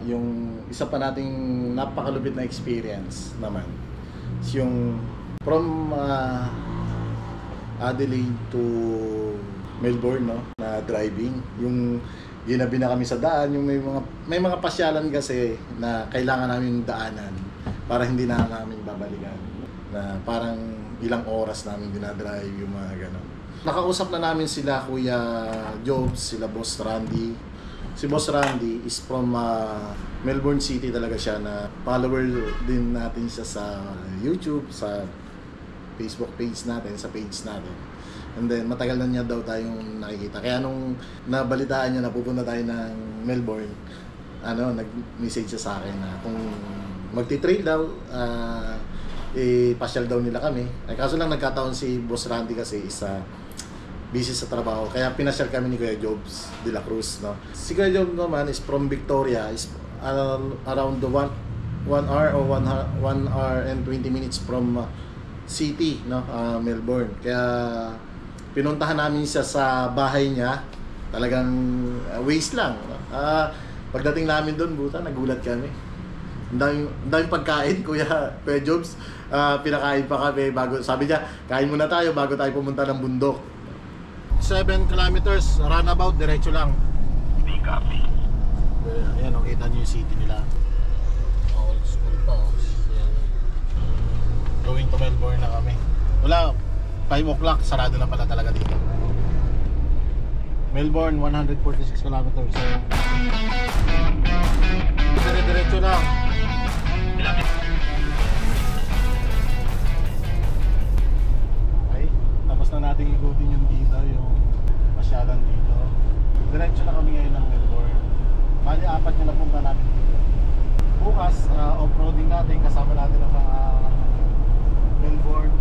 yung isa pa nating napakalupit na experience naman is yung from Adelaide to Melbourne, no, na driving. Yung ginabi na kami sa daan, yung may mga pasyalan kasi na kailangan namin daanan para hindi na namin babalikan. Na parang ilang oras namin dinadrive yung mga gano'n. Nakausap na namin sila Kuya Jobs, sila Boss Randy. Si Boss Randy is from Melbourne City talaga siya, na follower din natin siya sa YouTube, sa Facebook page natin, sa page natin. And then matagal na niya daw tayong nakikita. Kaya nung nabalitaan niya na pupunta tayo ng Melbourne, nag-message siya sa akin na kung magti-trail daw, pasyal daw nila kami. Kaso lang nagkataon si Boss Randy kasi isa busy sa trabaho, kaya pinasyal kami ni Kuya Jobs de la Cruz, no. Si Kuya Jobs naman is from Victoria, is around the 1 hour or 1 hour and 20 minutes from city, no, Melbourne. Kaya pinuntahan namin siya sa bahay niya. Talagang waste lang, no? Pagdating namin doon, buta, nagulat kami. Ang daming pagkain, Kuya Jobs. Pinakain pa kami bago, sabi niya, kain muna tayo bago tayo pumunta ng bundok. 7 kilometers, runabout, diretso lang. May copy. Ayan, kita niyo yung city nila. Old school pa. Ayan. Going to Melbourne na kami. Wala, 5 o'clock, sarado na pala talaga dito. Melbourne, 146 kilometers. So, diretso lang. Okay, tapos na natin ikutin yung dito, yung pasyalan dito. Diretso na kami ngayon ng Melbourne. Bali, 4 yung napunta namin dito. Bukas, off-roading natin, kasama natin ang mga Melbourne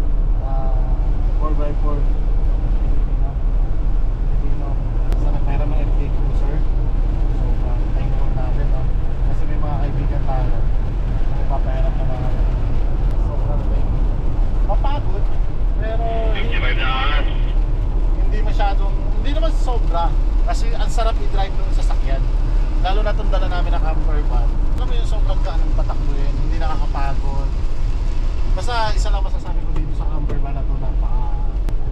4x4 Filipino sa nagpera ng FK Cruiser. So, thank you natin, no? Kasi may mga kaibigan tayo na nagpapaherap na mga sobrang mapagod, pero hindi masyadong, hindi naman sobra kasi ang sarap i-drive nung sasakyan, lalo na itong dala namin na camper van. Alam mo yung sobrang gaan ng patakbuhin, hindi nakakapagod. Basta isa lang masasabi ko dito sa camper van na ito,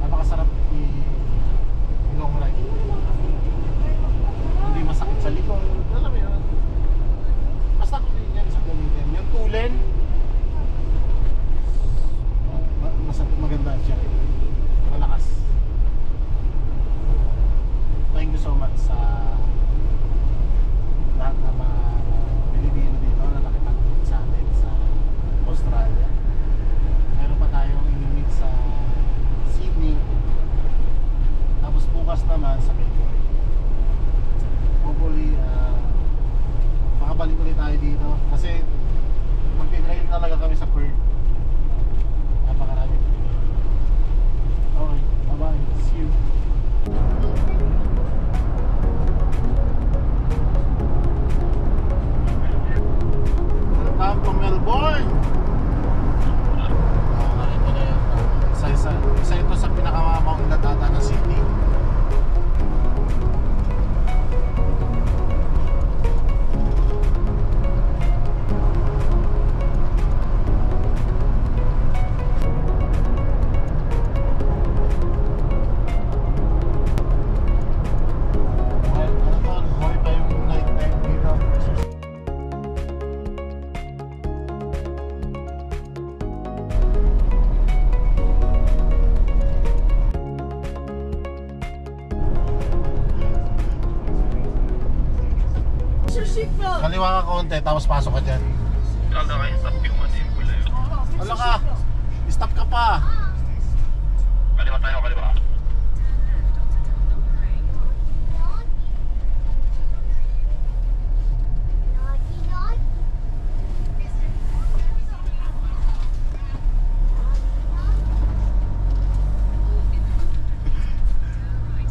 napakasarap i-long ride. Hindi masakit sa likod, alam mo yun. Basta kung yan sa gamitin, yung tulen, maganda siya, malakas. Thank you so much sa lahat ng mga Pilipino dito na nakipag-meet sa atin sa Australia. Meron pa tayong inimit sa Sydney, tapos bukas naman sa Melbourne. Hopefully makabalik ulit tayo dito kasi mag-drive talaga kami sa Perth. Napakarami. Okay, bye-bye. See you. Welcome to Melbourne. Ito na yun. Isa ito sa pinakamaunlad ata ng city. Kaliwa ka konti, tapos pasok ka dyan. Kala kayo stop yung yung pula yun. Wala ka, stop ka pa. Kaliwa tayo, kaliwa.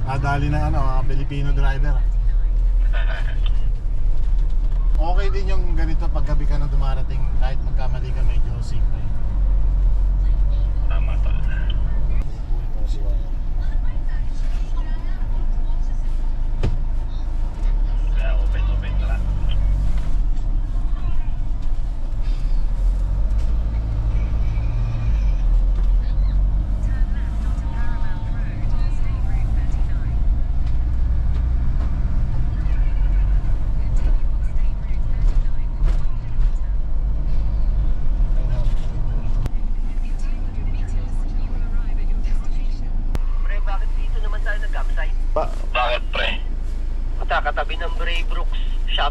Nadali na Filipino driver. Okay din yung ganito pag gabi ka na dumarating, kahit magkamali ka medyo safe na yun. Tama tol. Kaya open na lang.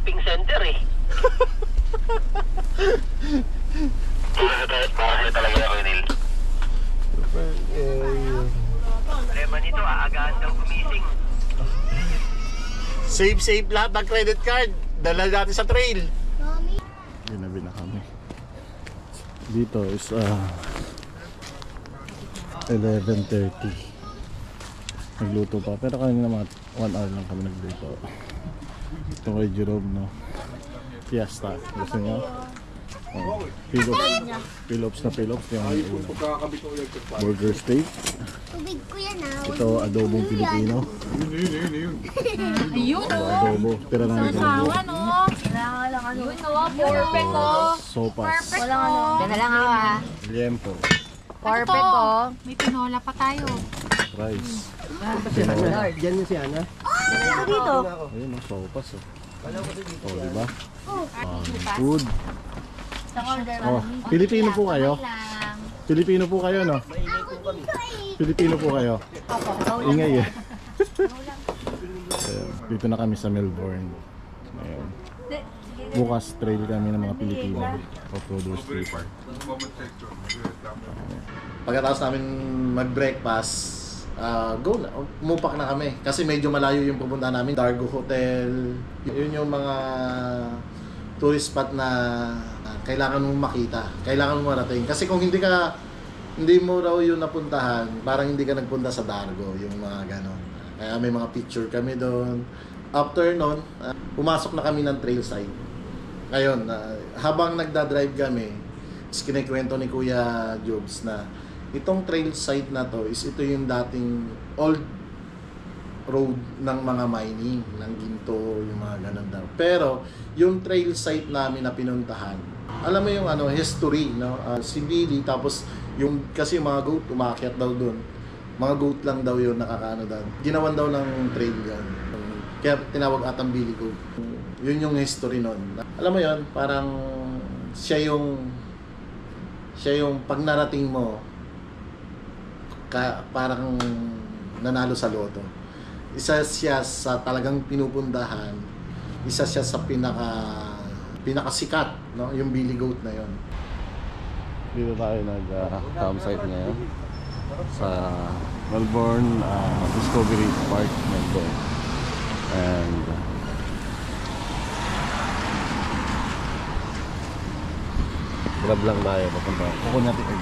shopping center eh. Bakit talaga ako, Neil? Problema nito, aagaan daw gumising. Save lahat ng credit card. Dala natin sa trail. Ginabi na kami. Dito is 11:30. Nagluto pa. Pero kanina mga 1 hour lang kami nagluto. Ito kay Jerome, no? Fiesta. Gusto niya? Oh, Phillips na Phillips. Yung burger steak. Tubig ko yan ah. Ito adobong Pilipino. Ayun o. Adobo. Tira namin sa adobo. Awan o. Kailangan lang ano. Yun o. Perfect o. Sopas. Walang ano. Diyan na lang ako ah. Liempo. Perfect ko. May tinola pa tayo. Rice. Diyan yung si Ana. Ito dito. Ayun, sopas. Oh, diba? Food. Oh, Pilipino po kayo? Pilipino po kayo, no? Pilipino po kayo? Ingay eh. Ayun, dito na kami sa Melbourne. Ayun. Bukas trail kami ng mga Pilipino. Off-roaders trip. Pagkatapos namin mag-breakfast, go na. Umupak na kami. Kasi medyo malayo yung pupunta namin. Dargo Hotel. Yun yung mga tourist spot na kailangan mong makita. Kailangan mong marating. Kasi kung hindi mo raw yun napuntahan, parang hindi ka nagpunta sa Dargo. Yung mga ganon. Kaya may mga picture kami doon. After nun, pumasok na kami ng trail side. Ngayon, habang nagdadrive kami, is kinikwento ni Kuya Jobs na itong trail site na to is ito yung dating old road ng mga mining, ng ginto, yung mga ganun daw. Pero, yung trail site namin na pinuntahan, alam mo yung history, no? Si Billy, tapos kasi yung mga goat, umakyat daw dun. Mga goat lang daw yun, nakakaano daw. Ginawan daw ng trail yan. Kaya tinawag atang Billy Goat. Yun yung history nun. Alam mo yun, parang siya yung pag narating mo, parang nanalo sa loto. Isa siya sa talagang pinupuntahan. Isa siya sa pinakasikat, no? Yung Billy Goat na yon. Dito tayo nag-campsite ngayon sa Melbourne Discovery Park, Melbourne. And grab lang tayo papunta. Kukunin natin egg.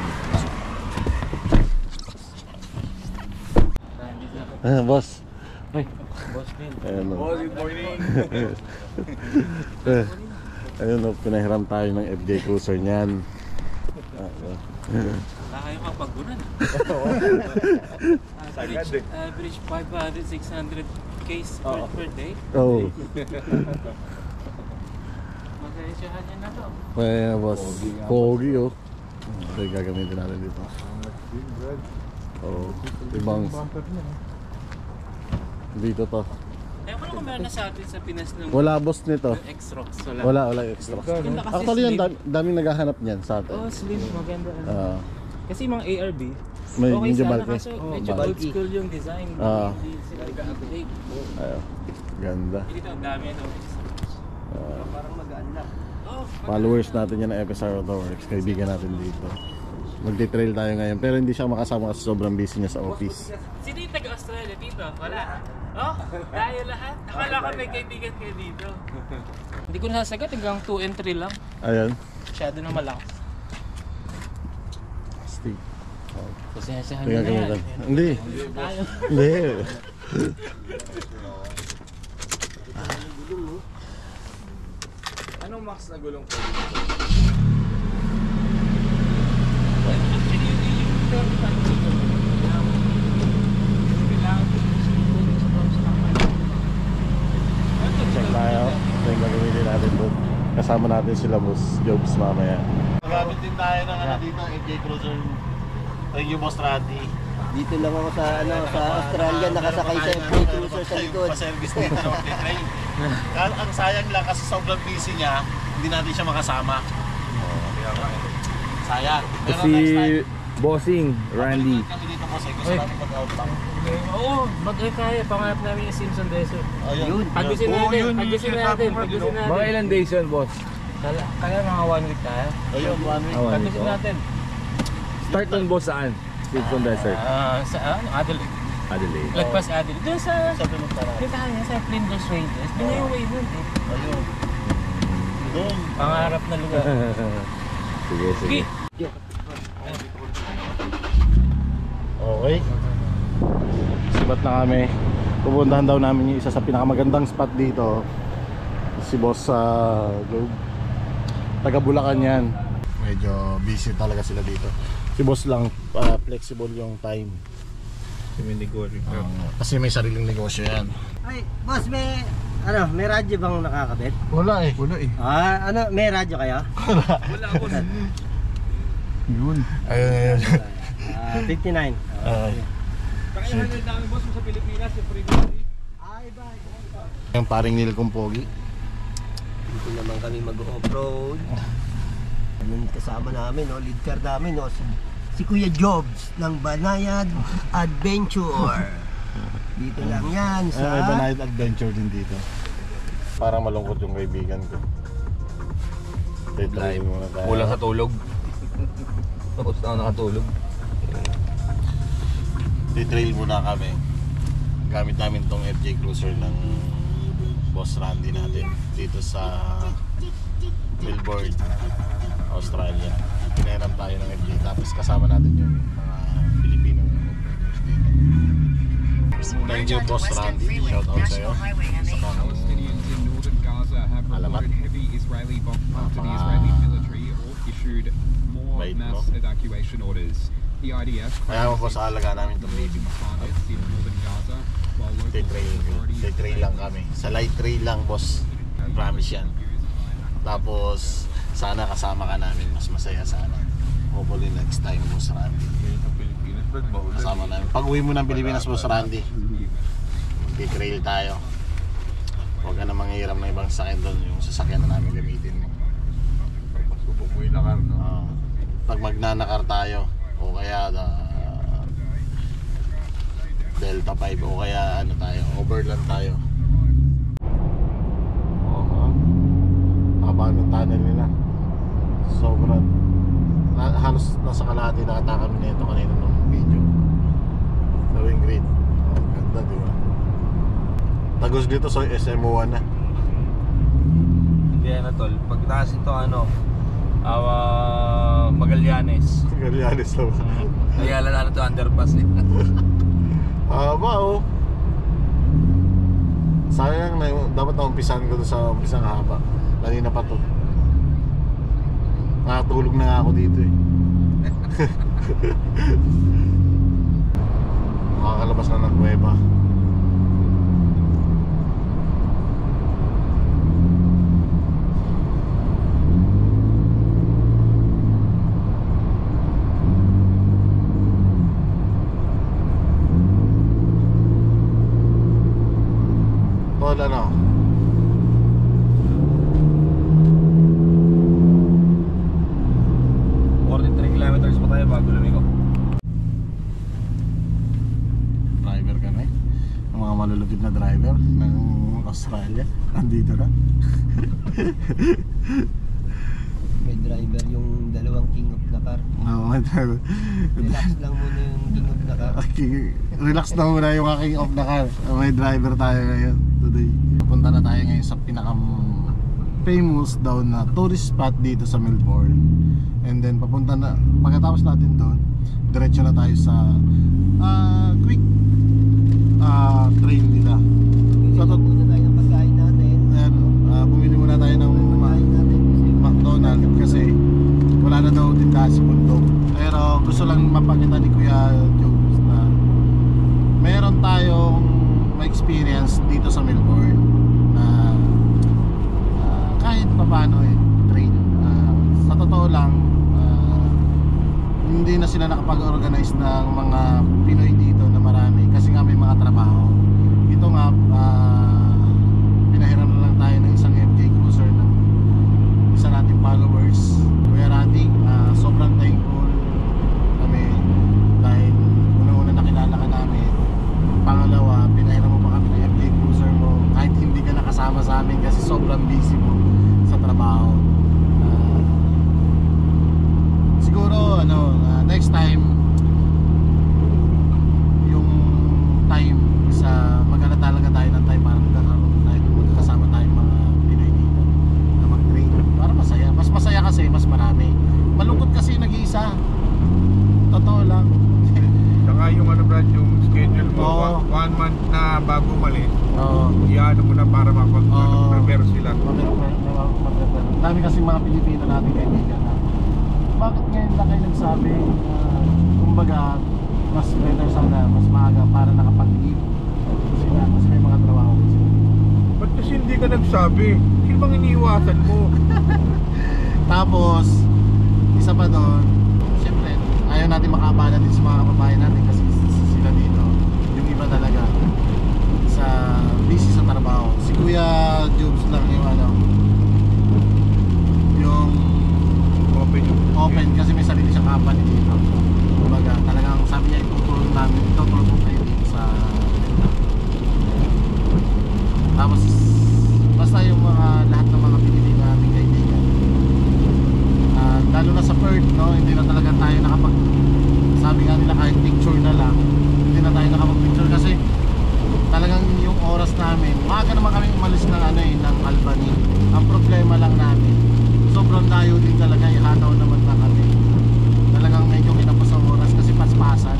Boss. Ay, boss din. Ayun, boss, good morning. Ayun, pinahiram tayo ng FJ Cruiser niyan. Wala kayong kapagunan. Average 500-600 case per day. Oh. Magkakasyahan niya na to. Kaya boss, pogi oh. Ito yung gagamitin natin dito. Oh, ibang dito to. Eh, wala kung meron na sa atin sa Pinas ng Wala boss nito. X-Rox. Wala extra. Actually yan, daming naghahanap niyan sa atin. Oh, slim. Maganda. Kasi yung mga ARB, may okay medyo sana bulky. kaso medyo old school yung design. Hindi sila nag-update. Ayun, ganda. Dito ang dami ito. Parang magaan lang. Followers natin yan ng FSR Autoworks, kaibigan natin dito. Magti-trail tayo ngayon, pero hindi siya makasama kasi sobrang busy niya sa office. Sino yung taga-Australia dito? Wala. Oh, tayo lahat. Akala ko may kaibigan kayo dito. Hindi ko nasasagot, hanggang 2 and 3 lang. Ayun. Masyado na malakas. Stick. Pasensyahan Tingnan nyo na yan. natin. Hindi. Tayo. Hindi. Anong max na gulong po dito? Actually, yung 35 dito. Check tayo. Ito yung gagamitin natin doon. Kasama natin sila Boss Jobs mamaya. Magamit din tayo ng dito, FJ Cruiser. Thank you, Boss Randy. Dito lang ako sa sa Australia nakasakay sa FJ Cruiser sa likod. Pa-service dito sa trail. Ang sayang lang kasi sobrang busy niya, hindi natin siya makasama. Sayang. Pero Si next time, Bossing, Randy. Kami dito boss, ay gusto namin mag-outback. Oo, kaya. Pangarap namin yung Simpson Desert. Ayun. Pag-gusin natin. Mga ilang days yun, boss? Kaya mga 1 week tayo. Ayun, one week. Pag-gusin natin. Start on boss saan? Simpson Desert. Sa Adelaide. Adelaide. Lagpas Adelaide. Doon sa... Sa pinunta natin. Kita kanya sa Flinders Ranges. Doon na yung way doon eh. Ayun. Doon. Pangarap na lugar. Sige, sige. Okay. Sibat na kami. Pupuntahan daw namin yung isa sa pinakamagandang spot dito. Si boss sa taga Bulacan yan. Medyo busy talaga sila dito. Si boss lang flexible yung time. Kasi may sariling negosyo yan. Ay, boss, may radyo bang nakakabit? Wala eh. May radyo kayo? Wala ako na. Yun. Ayun. 59. Kaya dami boss mo sa Pilipinas, yung frequency. Ay, ba? Yung paring nil kong pogi. Dito naman kami mag-off-road. Anong kasama namin, no? Lead car namin, no? Si Kuya Jobs ng Banayad Adventure. Dito lang yan sa... May Banayad Adventure din dito. Parang malungkot yung kaibigan ko. Live muna tayo. Kulang sa tulog. Tapos na ako nakatulog. Titrail muna kami. Gamit namin tong FJ Cruiser ng Boss Randy natin dito sa Melbourne, Australia. Pinahiram tayo ng FJ, tapos kasama natin yung mga Pilipinong operators dito. Thank you Boss Randy, shout out sa'yo sa mga Palestinians in northern Gaza have Alamat. reported heavy Israeli bombs after the Israeli military issued more Bait mass mo. evacuation orders. The IDF Kaya mo po sa alaga namin itong baby. targets in northern Gaza, while local authorities Titrail lang kami. Sa light trail lang boss. Promise yan. Tapos sana kasama ka namin, mas masaya sana. Hopefully next time Boss Randy. Kasama namin. Pag uwi mo ng Pilipinas Boss Randy, titrail tayo. Huwag ka na manghiram ng ibang sasakyan doon. Yung sasakyan na namin gamitin mo. Pag magnanakar tayo, o kaya Delta 5, o kaya ano tayo, overland tayo. Haba ng tunnel nila. Sobrang halos nasa kalahati na ata kami nito kanina nung video. Going great. Ganda, di ba? Tagos dito sa SMO1 na. Hindi na tol. Pagtaas ito Magallanes. Magallanes na ba? Kaya lang ito underpass eh. Haba oh. Sayang na dapat na umpisan ko doon sa umpisang haba. Kanina pa to. Nakatulog na nga ako dito eh. Makakalabas na ng kuweba. Tol, ano? Kilometers pa tayo bago lumiko. Driver kami. Ang mga malulupit na driver ng Australia. Andito na. May driver yung dalawang king of the car. Oo, may driver. Relax lang muna yung king of the car. Relax na muna yung aking off the car. May driver tayo ngayon today. Punta na tayo ngayon sa pinakam famous daw na tourist spot dito sa Melbourne. And then papunta na, pagkatapos natin doon, diretso na tayo sa quick train nila. Bumili muna tayo ng pagkain natin. Ayan, bumili muna tayo ng Pagkain natin McDonald's kasi wala na daw tindahan sa bundok. Pero gusto lang mapakita ni Kuya Jobs na meron tayong ma-experience dito sa Melbourne na kahit paano train. Sa totoo lang, hindi na sila nakapag-organize ng mga Pinoy dito na marami kasi nga may mga trabaho. Ito nga, pinahiram na lang tayo ng isang FJ Cruiser ng isa nating followers, Kuya Randy. Sobrang thankful kami isa. Totoo lang. Saka yung ano Brad, yung schedule mo, Oo. 1 month na bago umalis, Oo. iyaano mo na para makapag-prepare sila. Dami kasi mga Pilipino natin kaibigan na bakit ngayon lang kayo nagsabi kumbaga mas better sana, mas maaga para nakapag-leave sila kasi may mga trabaho sila. Ba't kasi hindi ka nagsabi? Sino bang iniiwasan mo? Tapos isa pa doon, siyempre ayaw natin makaabala din sa mga kababayan natin kasi sila dito yung iba talaga sa busy sa trabaho. Si Kuya Jobs lang yung ano, yung open kasi may sarili siyang company dito. Kumbaga talagang sabi niya itutulong po kayo dito sa tapos basta yung mga lahat ng mga Pilipino nating kaibigan, lalo na sa Perth, no, hindi na talaga tayo nakapag, sabi nga nila kahit picture na lang hindi na tayo nakapag-picture kasi talagang yung oras namin, maaga naman kami umalis ng ano ng Albany. Ang problema lang namin, sobrang layo din talaga, ihataw naman na kami. Talagang medyo kinapos ang oras kasi paspasan.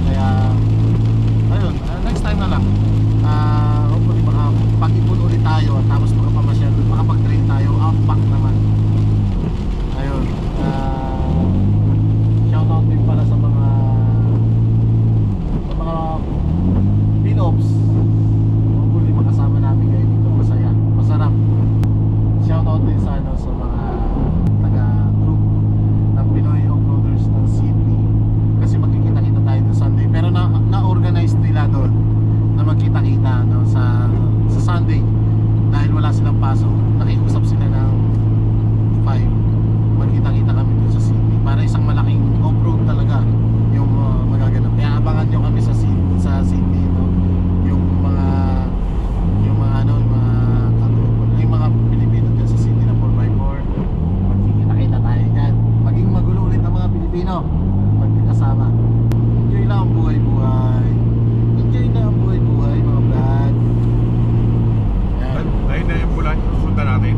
Kaya ayun, next time na lang. Hopefully makapag-ipon ulit tayo at tapos makapamasyal, makapag-train tayo, outback naman. Ayun, shoutout din pala sa mga Pinops. Hopefully makasama namin kayo dito, masaya, masarap. Shoutout din sa ano, sa mga taga-group ng Pinoy Off-Roaders ng Sydney kasi magkikita-kita tayo doon Sunday, pero na-organize nila doon na magkita-kita no, sa Sunday dahil wala silang pasok. Nakiusap sila ng 5, magkita-kita kami doon sa Sydney para isang malaking off-road talaga yung magaganap. Kaya abangan nyo kami sa Sydney, no? Yung mga ano, yung mga kagrupo, yung mga Pilipino dyan sa Sydney na 4x4, magkikita-kita tayo dyan. Maging magulo ulit ang mga Pilipino magkakasama. Enjoy lang ang buhay-buhay. Enjoy na ang buhay-buhay, mga vlog. Yan. Ayun na yung bulan, punta natin.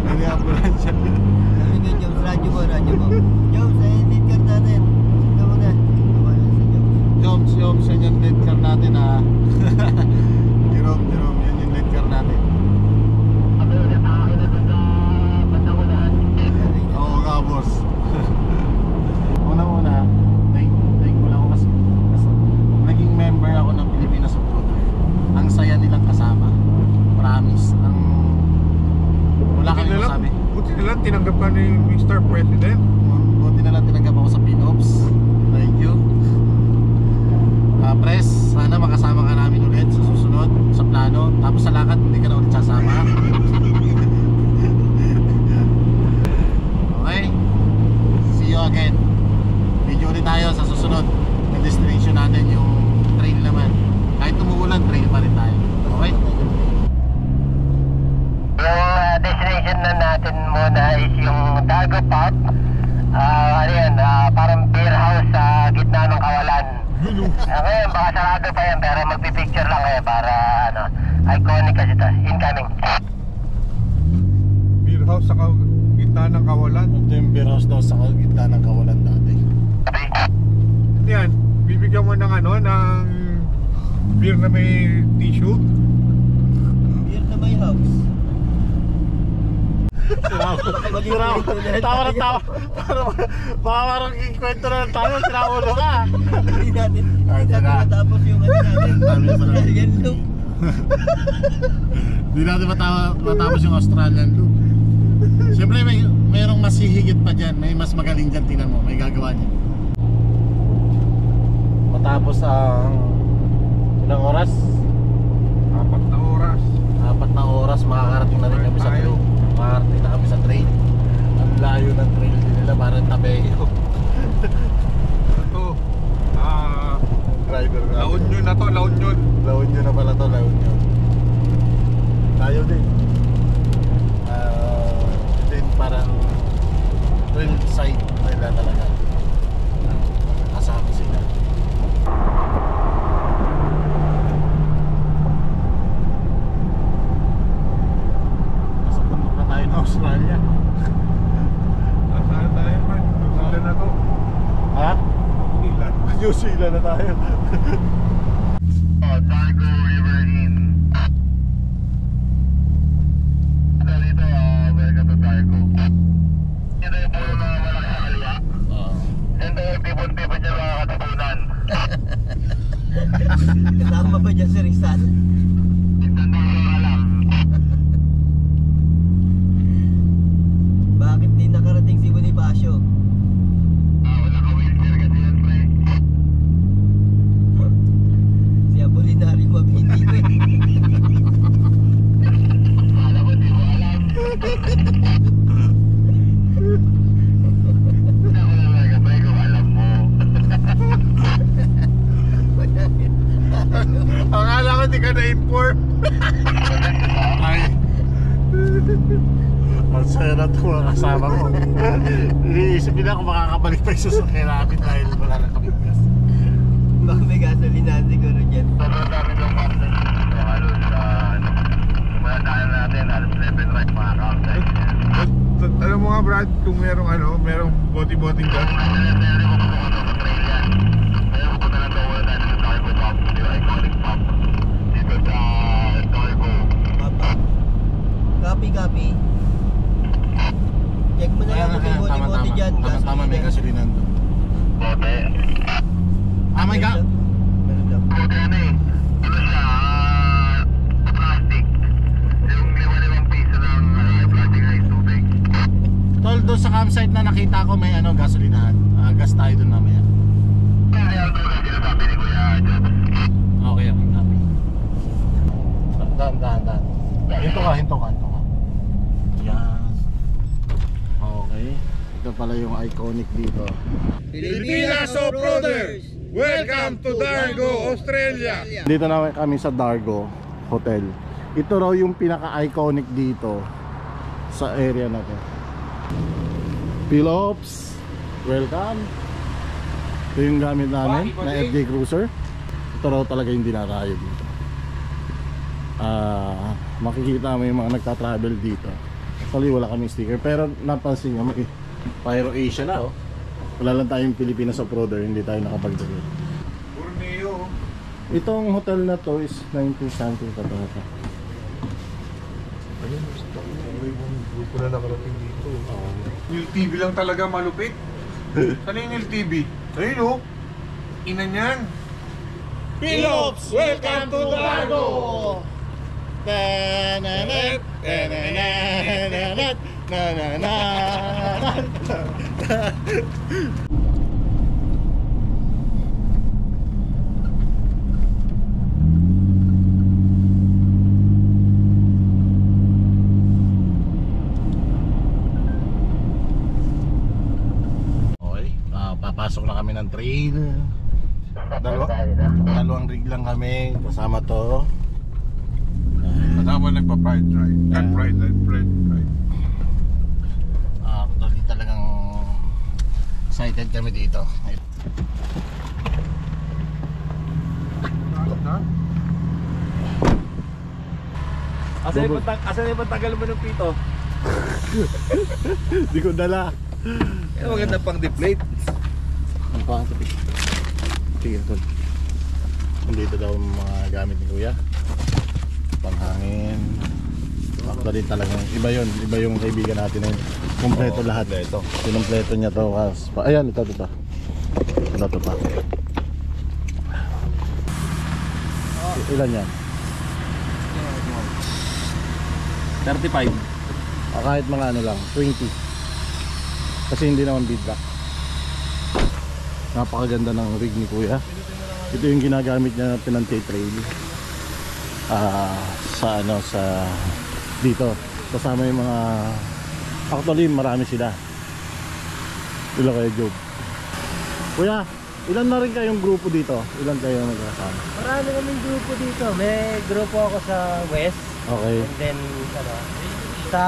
Ano yung ambulansya? Sabi nga, Jobs, radyo mo. Jobs, need card natin. Sige mo na. Ako yun sa Jobs. Jobs, yan yung lead car natin ha. Jerome, yan yung lead car natin. Oo nga, boss. Una-una, thank ko lang ako kasi naging member ako ng Pilipinas Off-Roader. Ang saya nilang kasama. Promise. Wala kami masabi. Buti na lang tinanggap ka ni Mr. President. Buti na lang tinanggap ako sa Pinops. Thank you. Press, sana makasama ka namin ulit sa susunod, sa plano. Tapos sa lakad, hindi ka na ulit sasama. Okay? See you again. Video ulit tayo sa susunod. Yung destination natin, yung trail naman. Kahit tumuulan, trail pa rin tayo. Okay? Yung destination na natin muna is yung Dago Pub. Ano yan, parang beer house sa gitna ng kawalan. Ngayon, baka sarado pa yan, pero magpipicture lang kayo para ano, iconic kasi ito. Incoming. Beer house sa gitna ng kawalan. Ito yung beer house daw sa gitna ng kawalan dati. Yan, bibigyan mo ng ano, ng beer na may tissue. Beer na may house. Tawa na tawa. Parang ikwento na lang tayo. Sinaulo ka. Hindi natin matapos yung ano natin. Australian loop. Hindi natin matapos yung Australian loop. Siyempre mayroong mas hihigit pa dyan. May mas magaling dyan, tingnan mo. May gagawa niya. Matapos ang ilang oras? 4 na oras. 4 na oras makakarating na rin kami sa trail. Makakarating na kami sa trail. Ang layo ng trail din nila, parang Tabeo. Ito, Driver nga. La Union na to, La Union. La Union na pala to, La Union. Tayo din. Din parang trail side nila talaga. Kasama sila. Nasa bundok na tayo ng Australia. Saan tayo? New Zealand na tayo. Dargo River Inn. Dito, welcome to Dargo. Ito yung puno na malaki sa kaliwa. Ito yung pipon-pipon niya mga katapunan. Kasama ba dyan si Rizal? Hindi ko alam. Bakit di nakarating si Bonifacio? Wala ka wheelchair kasi yan, pre. Si Apolinario Mabini. Alam mo, di ko alam. Ako na talaga, pre, kung alam mo. Akala ko di ka na-inform. Ay. Ang saya na ito mga kasama ko. Iniisip nila kung makakabalik pa yung sasakyan namin dahil wala na kami gas. Baka may gasolinahan siguro dyan. Sobrang dami ng content. So, halos, mga tayo natin, halos 11 right mga ka-outside. Alam mo nga Brad, kung merong boti-boting gas. Necessary kung gusto ko sa Australia. Kaya pupunta na daw wala tayo sa Dargo Pub. Di ba, iconic pub. Dito sa Dargo. Papa. Copy. Check mo na lang kung may bote-bote dyan. Tama, may gasolina doon. Bote. Ah, my God! Meron lang. Bote ano eh. Ano siya, plastic. Yung 5 piso ng plastic na tubig. Tol, doon sa campsite na nakita ko may gasolinahan. Gas tayo doon mamaya. Kaya ang tulad sinasabi ni Kuya Job. Okay. Dahan. Hinto ka. Yan. Okay. Ito pala yung iconic dito. Pilipinas Off-Roaders! Welcome to Dargo, Australia! Dito na kami sa Dargo Hotel. Ito raw yung pinaka-iconic dito sa area na to. Philips, welcome. Ito yung gamit namin na FJ Cruiser. Ito raw talaga yung dinarayo dito. Makikita mo yung mga nagta-travel dito. Actually wala kaming sticker, pero napansin nyo may Pyro Asia na oh. Wala lang tayong Pilipinas Off-Roader, hindi tayo nakapagdagdag. Borneo. Itong hotel na to is 19 something pa to. Ayun, yung grupo na nakarating dito. Yung TV lang talaga malupit. Saan yung LTV? Ayun o. Ina niyan. Philips, welcome to Dargo! Tananat, tananat, nananat. Okay, papasok na kami ng trail. Dalawang rig lang kami, kasama to. Kasama nagpa-pride drive. Pride drive. Actually talagang excited kami dito. Asan yung patagal mo ng pito? Di ko dala. Maganda pang deflate. Ang pangit. Sige, tol. Nandito daw ang mga gamit ni Kuya. Panghangin. Actually talagang iba yun. Iba yung kaibigan natin na yun. Kompleto lahat. Kompleto niya to. Ayan, ito pa. Ito pa. Ilan yan? 35. Kahit mga ano lang, 20. Kasi hindi naman feedback. Napakaganda ng rig ni Kuya. Ito yung ginagamit niya na pinanti-trail. Sa dito. Kasama yung mga, actually marami sila. Ilan kayo, Job? Kuya, ilan na rin kayong grupo dito? Ilan kayo magkasama? Marami kaming grupo dito. May grupo ako sa West. Okay. And then, sa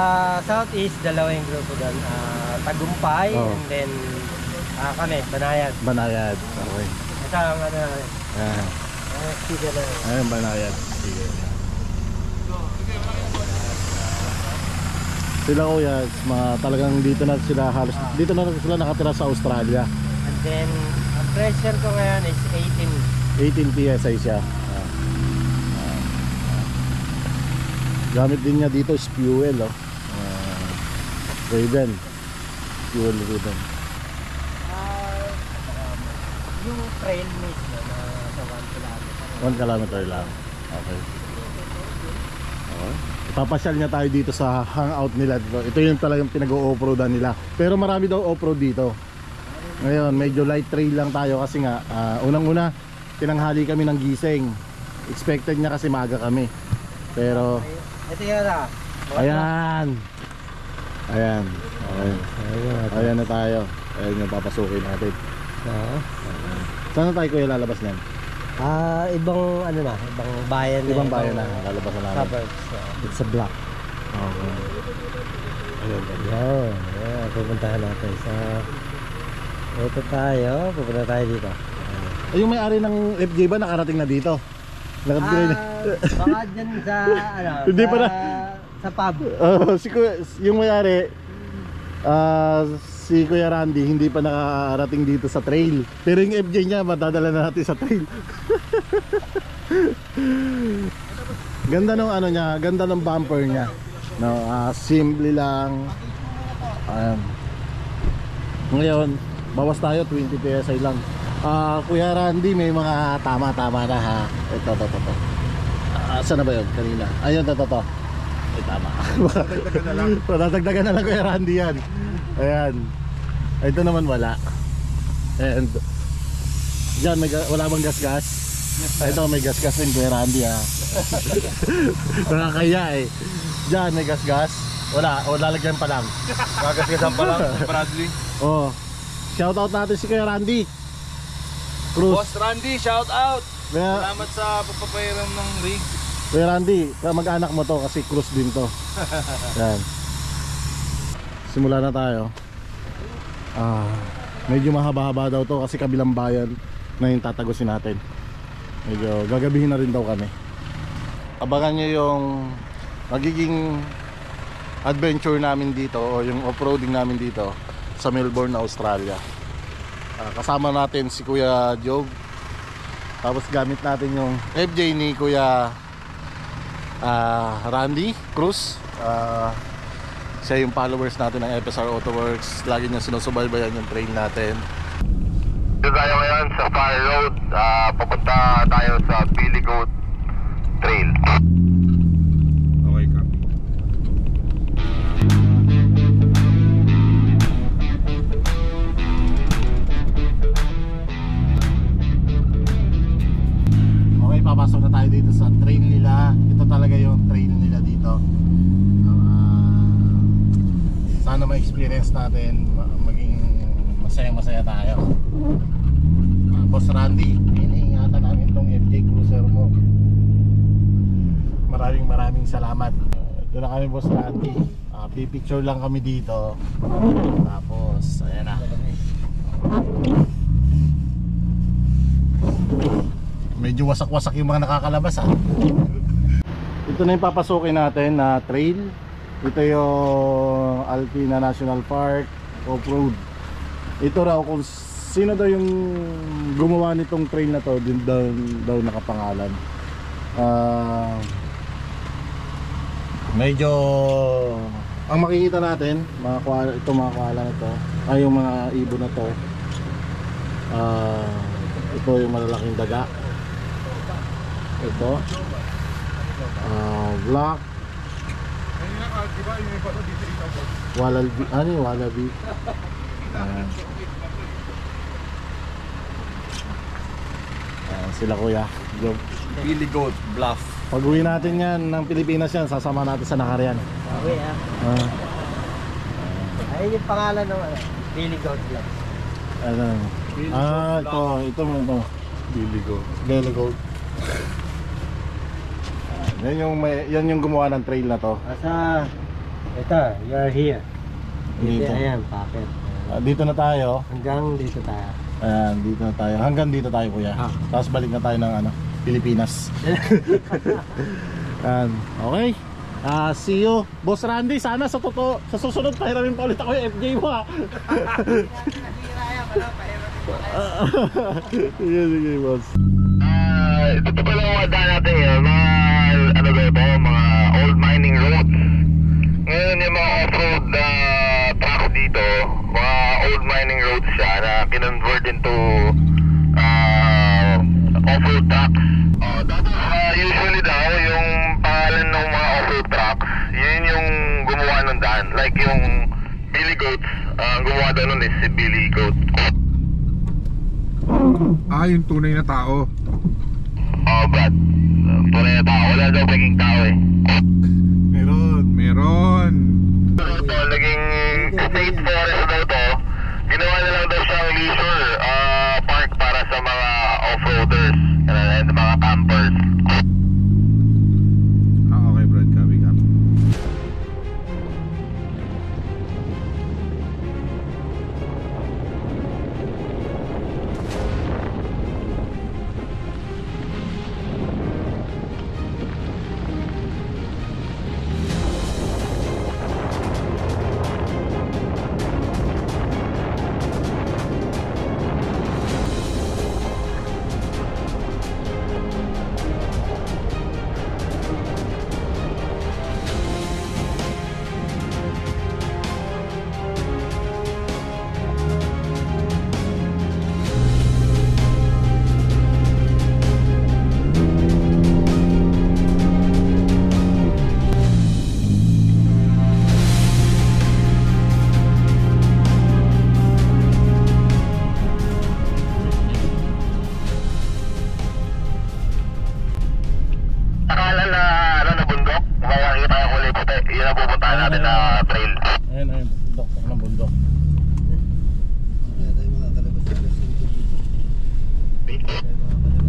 Southeast, dalawa yung grupo doon. Tagumpay, Oh. and then kami, Banayad. Banayad. Okay. Ito ang sticker na. Ayun, Banayad. Sige. Sila Kuya, talagang dito na sila halos dito na sila nakatira sa Australia. And then, ang pressure ko ngayon is 18 PSI siya. Gamit din niya dito is fuel, oh. Raven. Fuel Raven. Yung trail mismo na sa 1 kilometer. 1 kilometer lang. Okay. Ipapasyal niya tayo dito sa hangout nila. Ito yung talagang pinag-o-offroadan nila. Pero marami daw off-road dito. Ngayon, medyo light trail lang tayo kasi nga unang-una, tinanghali kami ng gising. Expected niya kasi maaga kami. Pero Ito yan ah. ayan. Ayan. Okay. Ayan na tayo. Ayan yung papasukin natin. Saan na tayo kuya lalabas niyan? Ibang ano na, ibang bayan na. Ibang bayan na lalabas na namin. Suburbs. It's a block. Okay. Ayan. Ayan, pupuntahan natin sa... Ito tayo, pupunta tayo dito. Ay, yung may-ari ng FJ ba nakarating na dito? Nakarating na. Baka dyan sa, ano, Hindi pa na. Sa pub. Yung may-ari, si Kuya Randy, hindi pa nakarating dito sa trail. Pero yung FJ niya, matadala na natin sa trail. Ganda ng ano niya, ganda ng bumper niya. No, simple lang. Ngayon, bawas tayo 20 PSI lang. Kuya Randy, may mga tama-tama na ha. Ito. Saan na ba yun? Kanina. Ayun, ito. Ay, tama. Patadagdagan na lang Kuya Randy yan. Ayan. Ito naman wala. And dyan, wala bang gas-gas? Ito may gas-gas din Kuya Randy ha. Nakakaya eh. Dyan, may gas-gas. Wala, o lalagyan pa lang. Gagasgasan pa lang, Bradley. Oh. Shoutout natin si Kuya Randy Cruz. Boss Randy, shout out! Kuya, Salamat sa pagpapairam ng rig. Kuya Randy, mag-anak mo to kasi Cruz din to. Yan. Simula na tayo. Medyo mahaba-haba daw to kasi kabilang bayan na yung tatagusin natin. Medyo gagabihin na rin daw kami. Abangan nyo yung magiging adventure namin dito o yung off-roading namin dito sa Melbourne, Australia. Kasama natin si Kuya Job. Tapos gamit natin yung FJ ni Kuya Randy Cruz. Siya yung followers natin ng FSR Autoworks. Lagi niya sinusubaybayan yung trail natin. Dito tayo ngayon sa Fire Road. Papunta tayo sa Billy Goat Trail. Okay, copy. Okay, papasok na tayo dito sa trail nila. Ito talaga yung trail nila dito. Sana ma-experience natin, maging masaya-masaya tayo. Boss Randy, iniingatan namin itong FJ Cruiser mo. Maraming salamat. Ito na kami Boss Randy. Pipicture lang kami dito. Tapos, ayan na. Medyo wasak-wasak yung mga nakakalabas ha. Ito na yung papasukin natin na trail. Ito yung Alpina National Park Off-road. Ito raw kung sino daw yung gumawa nitong trail na to, din daw nakapangalan. Medyo ang makikita natin itong mga koala na to ay yung mga ibon na to. Ito yung malalaking daga. Ito black wallaby, ano yung wallaby? Sila Kuya Job. Billy Goat Bluff. Pag uwi natin yan ng Pilipinas yan, sasama natin sa Nakarian. Okay ayun yung pangalan ng Billy Goat Bluff. Ito Billy Goat. Billy Goat. Yan yung gumawa ng trail na to. Ito, you're here. Dito. Ayan, packet. Dito na tayo. Hanggang dito tayo. Ayan, dito na tayo. Hanggang dito tayo Kuya. Tapos balik na tayo ng Pilipinas. Okay. See you Boss Randy. Sana sa susunod pahiramin pa ulit ako yung FJ mo ha. Sige, boss. Ito pala mga daan natin yun, mga ano ba ito, mga old mining roads. Ngayon yung mga off-road trucks dito, mga old mining roads siya na kinonvert into off-road trucks. Tapos usually daw yung pangalan ng mga off-road trucks, yun yung gumawa ng daan. Like yung Billy Goats, ang gumawa daw nun is si Billy Goat. Yung tunay na tao. Brad. Tunay na tao. Wala daw paging tao eh. Meron. Ito, naging state forest daw to. Ginawa na lang daw siyang leisure park para sa mga off-roaders and mga campers. Okay, Brad. Copy. Akala na ano na bundok, makakita yung kulay puti. Yun ang pupuntahan natin na trail. Ayun, bundok ng bundok. Kaya tayo mga kalabas dito. Tayo mga kalabas.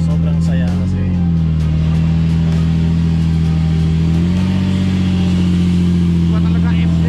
Sobrang saya kasi Iba talaga FD.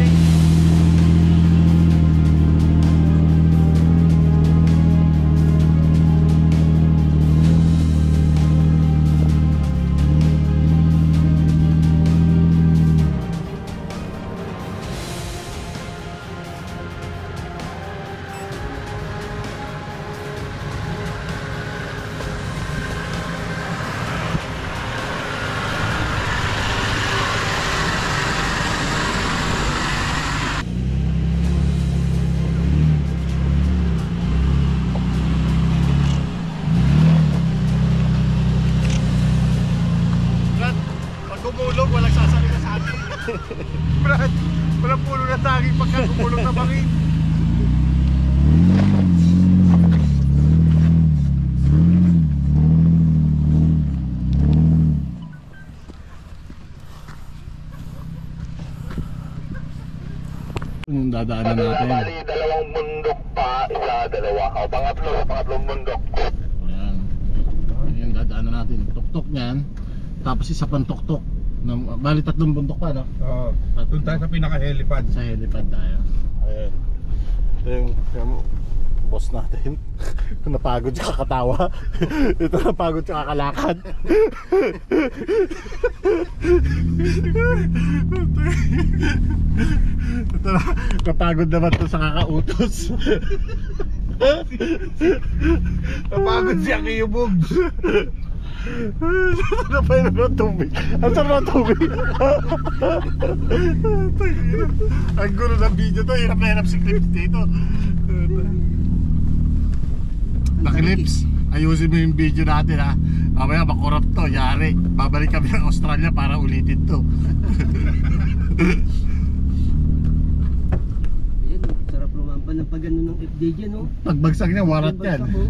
pag gumulog, walang sasalita sa akin. Brad, walang pulo na saging pagka gumulong na bangin. Yung dadaanan natin. Bali, dalawang bundok pa, dalawa. O, pangatlong bundok. Ayan. Yung dadaanan natin. Tuktok niyan. Tapos isa pang tuktok. Bali, 3 bundok pa, no? Oo. Doon tayo sa pinaka-helipad. Sa helipad tayo. Ayan. Ito yung boss natin. Napagod siya kakatawa. Ito napagod siya kakalakad. Ito napagod naman to sa kakautos. Napagod siya kiyubog. Ano pa yun ng tubig? Ang sarap ng tubig. Ang gulo ng video to. Hirap na hirap si Clips dito. Clips, ayusin mo yung video natin ha. Mamaya makorap to, yari. Babalik kami ng Australia para ulitin to. Ayan, sarap lumampan ng pagano ng FJ dyan, no? Pagbagsak niya, warat yan. Pagbagsak mo.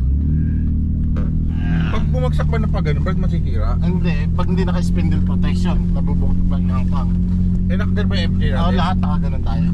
Pag bumagsak ba na pag ganun, Brad, masitira? Hindi, pag hindi naka-spindle protection, nabubukod ba ng hangpang. Eh, nakagano ba yung FJ natin? Oo, lahat nakaganon tayo.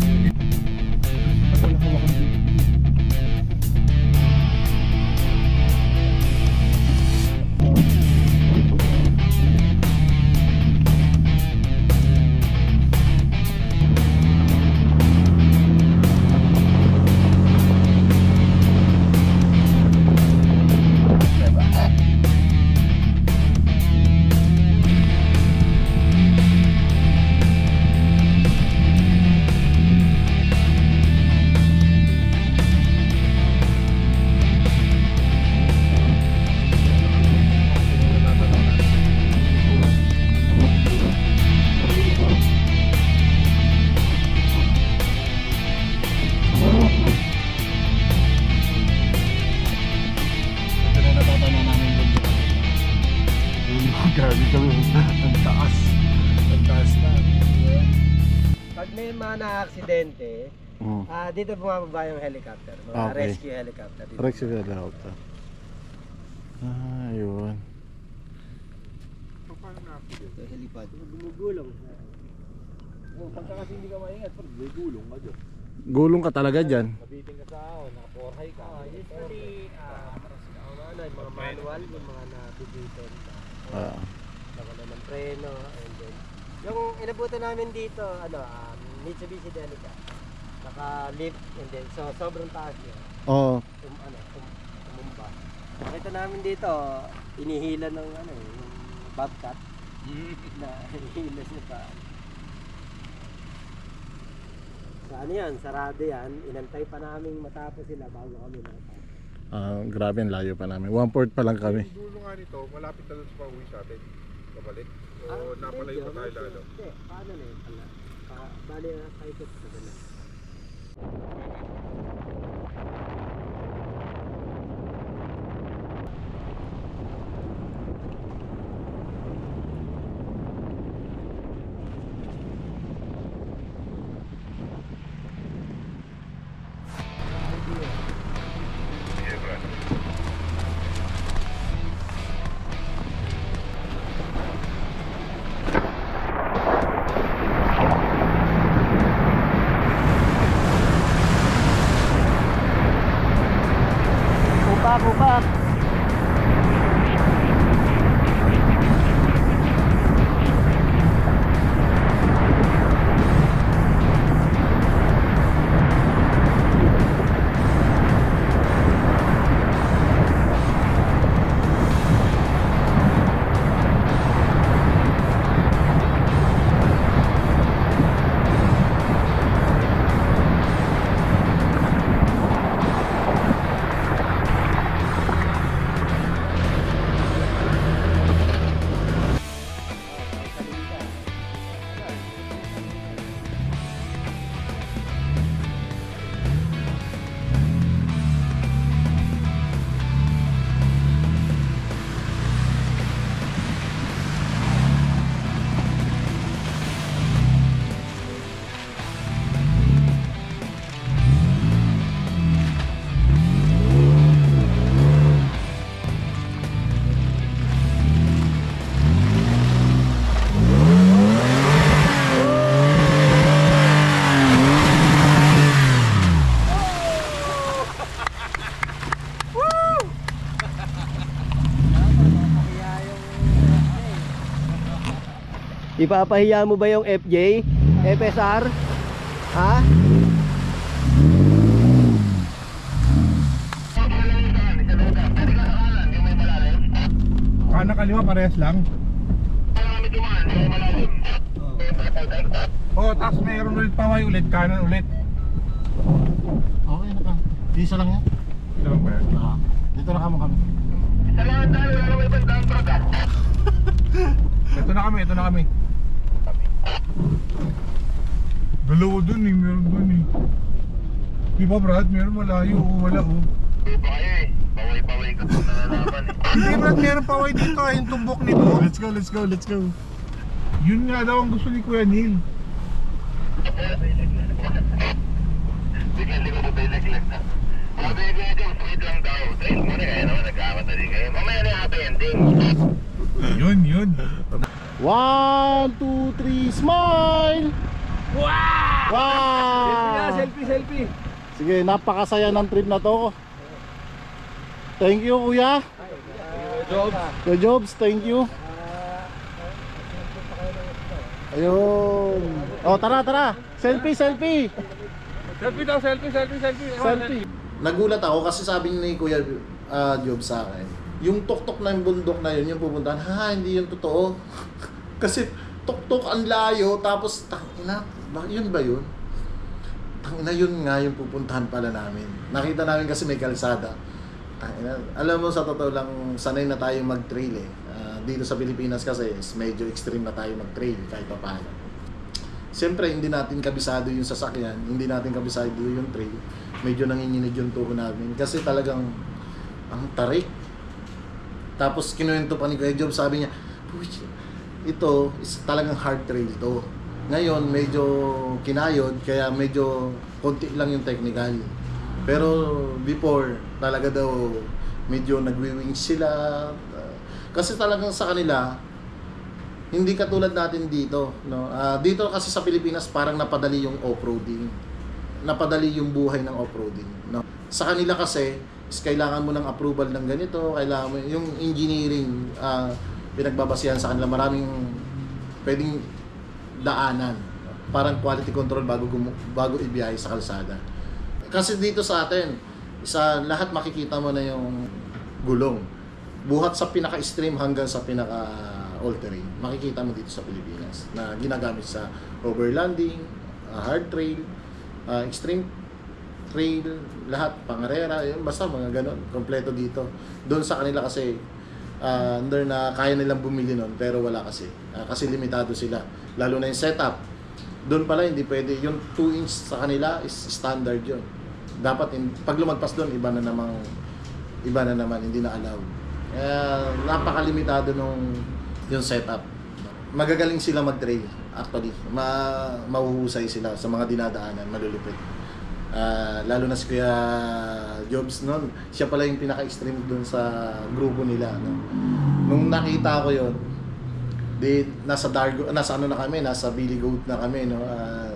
Grabe kami, ang taas. Ang taas na. Pag may mga na-aksidente, dito bumababa yung helicopter, mga Okay. rescue helicopter. Dito. Rescue helicopter. Ayun. Ito, helipad. Gumugulong. Pagka kasi hindi ka maingat, Brad, may gulong ka dyan. Gulong ka talaga dyan. Nabiting ka sa ahon, naka-4-high ka. Usually, yung mga manual, yung mga nabibitin. Nagano ng preno, and then yung inabutan namin dito, Mitsubishi Delica. Naka-lift, and then so sobrang taas niya. Oo. Tumumba. Nakita namin dito, inihila ng yung bobcat na hinihila siya pa. So ano yan, sarado yan. Inantay pa namin matapos sila bago kami nakatapos. Grabe, ang layo pa namin. 1/4 pa lang kami. Yung dulo nga nito, malapit na doon sa pauwi sa atin. Kabalik. O napalayo pa tayo lalo. Hindi, paano na yun pala? Bali na paikot sa ganun. Bubak. Ipapahiya mo ba yung FJ? FSR? Ha? Kanan kaliwa parehas lang. Oh, tapos mayroon ulit paway ulit, kanan ulit. Okay na ka. Isa lang yan. Ito lang ba yan? Dito na kamo kami. Ito na kami. Dalawa dun eh, meron dun eh. Di ba Brad, meron malayo o wala o. Paway-paway ka kung nalalaman eh. Hindi Brad, meron paway dito yung tumbok nito. Let's go. Yun nga daw ang gusto ni Kuya Neil. Bigyan ko sa tayo na. Sabi ko ito, sweet lang daw. Trail mo na kayo naman, nagkamatali kayo. Mamaya na yung happy ending. 1, 2, 3, smile! Wow! Wow! Selfie. Sige, napakasaya ng trip na to. Thank you, kuya. Kuya Jobs, thank you. Ayun. Oh, tara. Selfie. Selfie daw, selfie. Nagulat ako kasi sabi ni Kuya Jobs sa akin, yung tuktok ng bundok na yun, yung pupuntahan, hindi yun totoo. Kasi tuktok ang layo, tapos tangina, yun ba yun? Tangina, yun nga yung pupuntahan pala namin. Nakita namin kasi may kalsada. Tangina, alam mo, sa totoo lang, sanay na tayo mag-trail eh. Dito sa Pilipinas kasi medyo extreme na tayo mag-trail kahit pa paano. Siyempre, hindi natin kabisado yung sasakyan, hindi natin kabisado yung trail. Medyo nanginginig yung tuho namin kasi talagang ang tarik. Tapos kinuwento pa ni Kuya Job, sabi niya, ito is talagang hard trail to. Ngayon, medyo kinayod, kaya medyo konti lang yung technical. Pero before, talaga daw medyo nagwi-wing sila. Kasi talagang sa kanila, hindi katulad natin dito, no? Dito kasi sa Pilipinas parang napadali yung off-roading. Napadali yung buhay ng off-roading, no? Sa kanila kasi is kailangan mo ng approval ng ganito, kailangan mo yung engineering, pinagbabasihan sa kanila, maraming pwedeng daanan. Parang quality control bago ibiyahe sa kalsada. Kasi dito sa atin, sa lahat makikita mo na yung gulong. Buhat sa pinaka-extreme hanggang sa pinaka-all-terrain. Makikita mo dito sa Pilipinas na ginagamit sa overlanding, hard trail, extreme trail, lahat, pangarera, yun, basta mga ganon, kompleto dito. Doon sa kanila kasi, under na kaya nilang bumili nun, pero wala kasi. Kasi limitado sila. Lalo na yung setup. Doon pala, hindi pwede. Yung 2 inch sa kanila is standard yun. Dapat, pag lumagpas doon, iba na naman, hindi na allowed. Napakalimitado nung yung setup. Magagaling sila mag-trail, actually. Mahuhusay sila sa mga dinadaanan, malulupit. Lalo na si Kuya Jobs noon, siya pala yung pinaka-extreme dun sa grupo nila, no? Nung nakita ko yon, nasa Billy Goat na kami, no?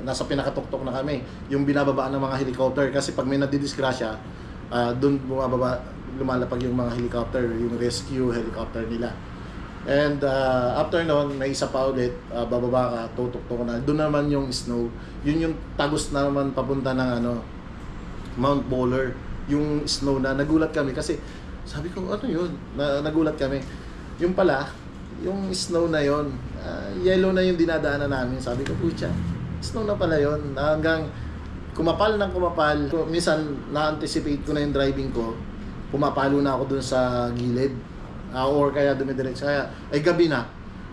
Nasa pinakatuktok na kami, yung binababaan ng mga helicopter, kasi pag may nadidisgrasya, dun lumalapag yung mga helicopter, yung rescue helicopter nila. And after noon, may isa pa ulit, bababa ka, tutuktok na. Doon naman yung snow. Yun yung tagos na naman papunta ng Mount Buller. Yung snow na, nagulat kami kasi sabi ko, ano yun? Nagulat kami. Yung pala, yung snow na yun, yellow na yung dinadaanan namin. Sabi ko, pucha, snow na pala yun. Hanggang kumapal ng kumapal. Minsan, na-anticipate ko na yung driving ko. Pumapalo na ako dun sa gilid. Or kaya dumidiretso. Kaya, ay gabi na.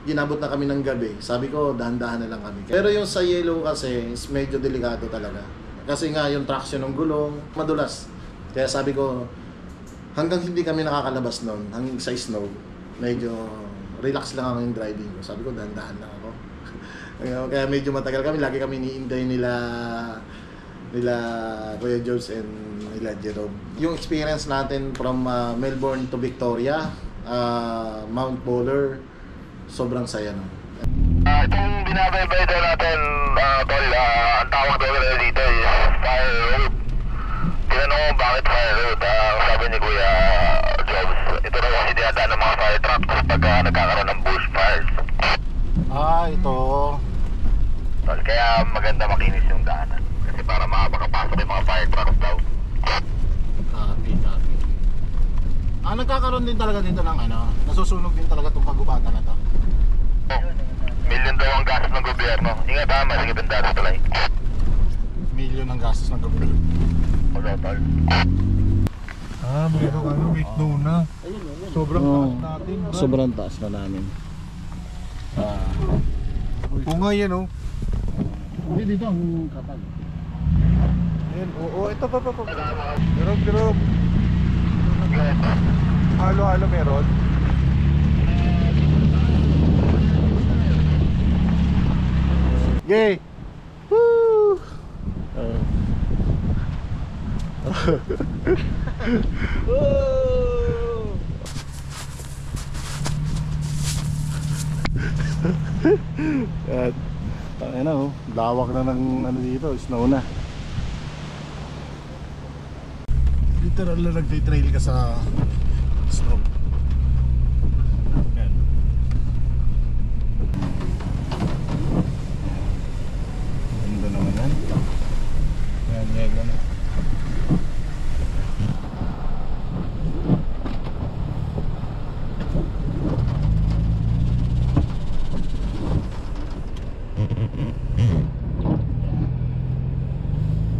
Ginabot na kami ng gabi. Sabi ko, dahan-dahan na lang kami. Pero yung sa yellow kasi, is medyo delikado talaga. Kasi nga, yung traction ng gulong, madulas. Kaya sabi ko, hanggang hindi kami nakakalabas noon, hanggang sa snow, medyo relax lang ako yung driving ko. Sabi ko, dahan-dahan lang ako. Kaya medyo matagal kami. Lagi kami niintay nila Kuya Jobs and nila Jerome. Yung experience natin from Melbourne to Victoria, Mount Buller, sobrang saya no. Itong binabaybay daw natin, tol, ang tawag daw nila dito is Fire Road. Tinanong mo bakit Fire Road, sabi ni Kuya Jobs, ito daw kasi dinadaan ng mga fire trucks pag nagkakaroon ng bushfires. Ito. Tol, kaya maganda makinis yung daanan. Kasi para makapasok yung mga fire trucks daw. Copy. Nagkakaroon din talaga dito ng nasusunog din talaga itong kagubatan na to. Million daw ang gastos ng gobyerno. Ingat ha, masigit ang datos talay. Million ang gastos ng gobyerno. Wala tol. Merong may snow na. Sobrang taas natin. Sobrang taas na namin. Oo nga yan oh. Hindi dito ang kapag. Ayan, ito. Gerog. Halo meron. Yay! Woo! Oh! At ano, lawak na ng ano dito, snow na. Literal na nagtitrail ka sa snow. Yan. Ganda naman yan. Yan, yelo na.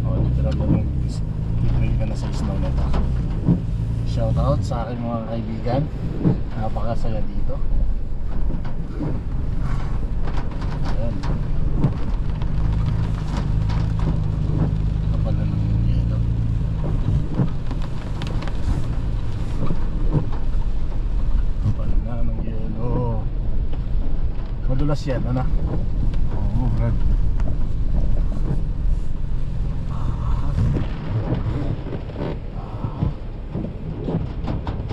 Oh, literal na nag-titrail ka na sa snow na ito. Shout out sa aking mga kaibigan. Napakasaya dito. Ayan. Kapal na ng yelo. Kapal na ng yelo. Madulas yan, ano? Oo, Brad.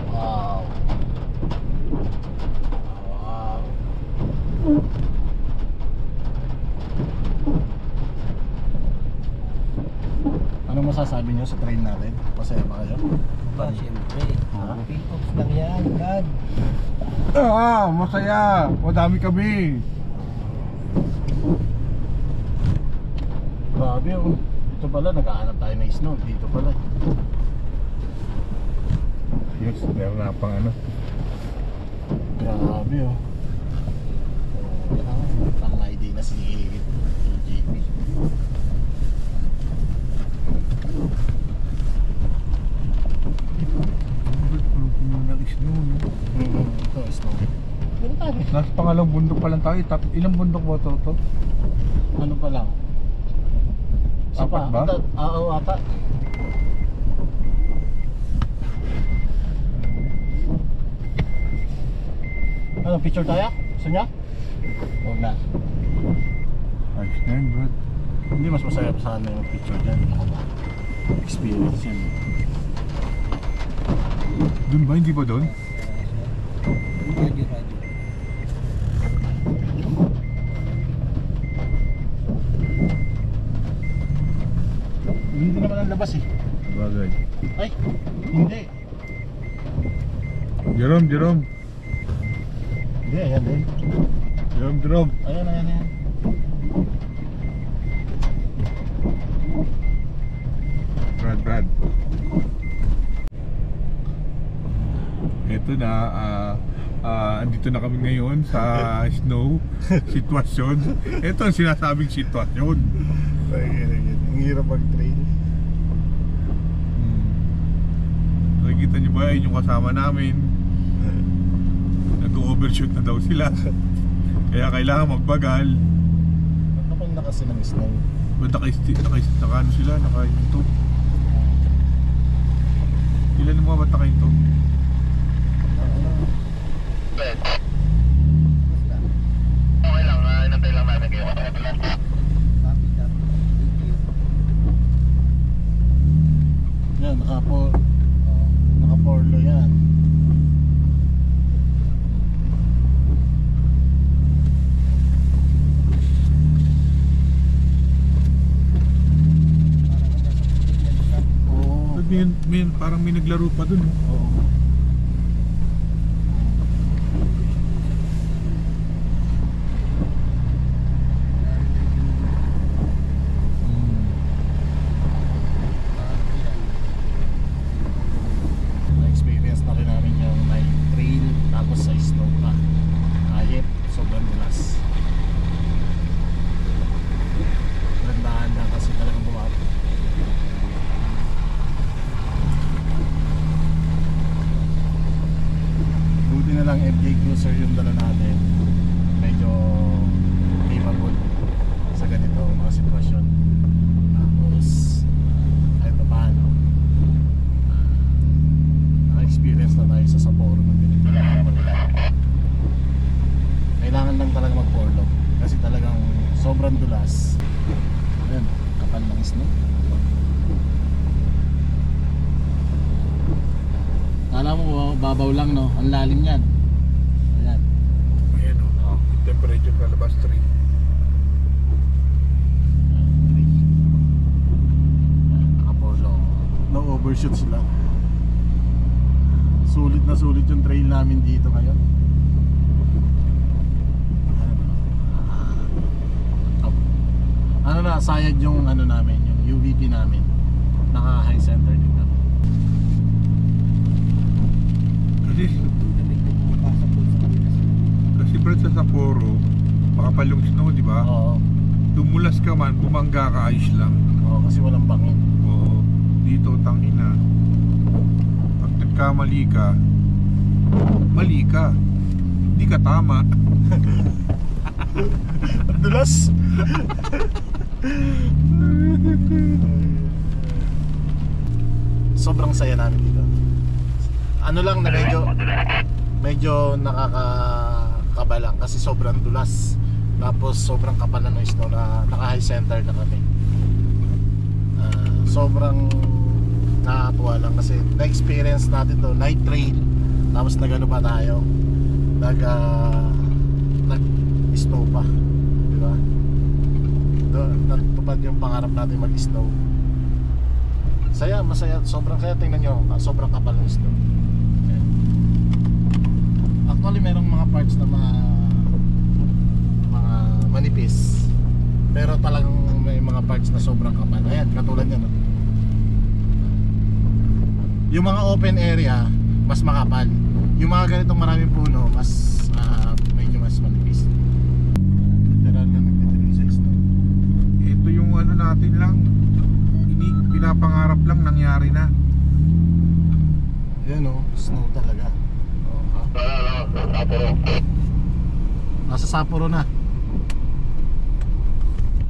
Wow. Wow. Ano masasabi nyo sa train natin? Pasaya ba kayo? Pa, siyempre. Pick-ups lang yan, Brad. Masaya. Madami kami. Grabe oh. Ito pala, naghahanap tayo ng snow. Dito pala. Yes, meron na pang ano. Grabe oh. Pang ID na si JP. Nag-snow, no? Ito, snow. Meron tayo. Nasa pangalang bundok pa lang tayo. Ilang bundok ba ito? Ano pa lang? Isa Apat pa. ba? Oo, ata. Ano, picture tayo? Gusto niya? Huwag na. Ayos na yun, Brad. Hindi, mas masaya pa sana yung picture dyan. Ako ba? Experience yan. Doon ba? Hindi ba doon? Radio, radio. Hindi naman ang labas eh. Bagay. Ay, hindi. Jerome. Hindi, ayan din. Jerome. Ayan. Brad. Ito na, andito na kami ngayon sa snow sitwasyon. Ito ang sinasabing sitwasyon. Ang hirap mag-trail. Nakikita nyo ba yun yung kasama namin? Nag-overshoot na daw sila. Kaya kailangan magbagal. Kapag na kasi ng snow. Ba't naka-ano sila? Naka-hinto. Ilan ng mga ba't naka-hinto? Okay lang, inantay lang natin kayo. Copy that. Thank you. Yan, naka-porlo yan. Oo. Parang may naglaro pa dun. Oo. Na-experience na rin namin yung night trail tapos sa snow pa. Ayip, sobrang dulas. Gandaan lang kasi talagang bumato. Buti na lang FJ Cruiser yung dala natin. Medyo capable sa ganito mga sitwasyon. Tapos kahit pa paano naka-experience na tayo sa Sapporo ng ganito. Kailangan lang talaga mag-forlog kasi talagang sobrang dulas. Ayan, kapal ng snow. Kala mo babaw lang no, ang lalim yan. Ayan. Ayan o. Temperature sa labas 3. Nakapolo. Na-overshoot sila. Sulit na sulit yung trail namin dito ngayon. Ano na, sayad yung ano namin, yung UVP namin. Naka high center din kami. Kasi Brad, sa Sapporo, makapal yung snow, di ba? Oo. Dumulas ka man, bumangga ka, ayos lang. Oo, kasi walang bangin. Oo. Dito, tangina. Pag nagkamali ka, mali ka. Hindi ka tama. Dulas. Sobrang saya namin dito. Ano lang na medyo nakakakabalang kasi sobrang dulas. Tapos sobrang kapal na ng snow na naka high center na kami. Sobrang nakakatuwa lang kasi na-experience natin to night trail. Tapos nagano pa tayo. Nag-snow pa. Di ba? Natupad yung pangarap natin mag-snow. Saya, masaya, sobrang saya. Tingnan nyo, sobrang kapal ng snow. Actually, merong mga parts na mga manipis. Pero talagang may mga parts na sobrang kapal. Ayan, katulad yan. No? Yung mga open area, mas makapal. Yung mga ganitong maraming puno, mas medyo mas manipis. Literal na nagtitigil sa snow. Ito yung ano natin lang. Pinapangarap lang, nangyari na. Yan o, snow talaga. Nasa Sapporo na.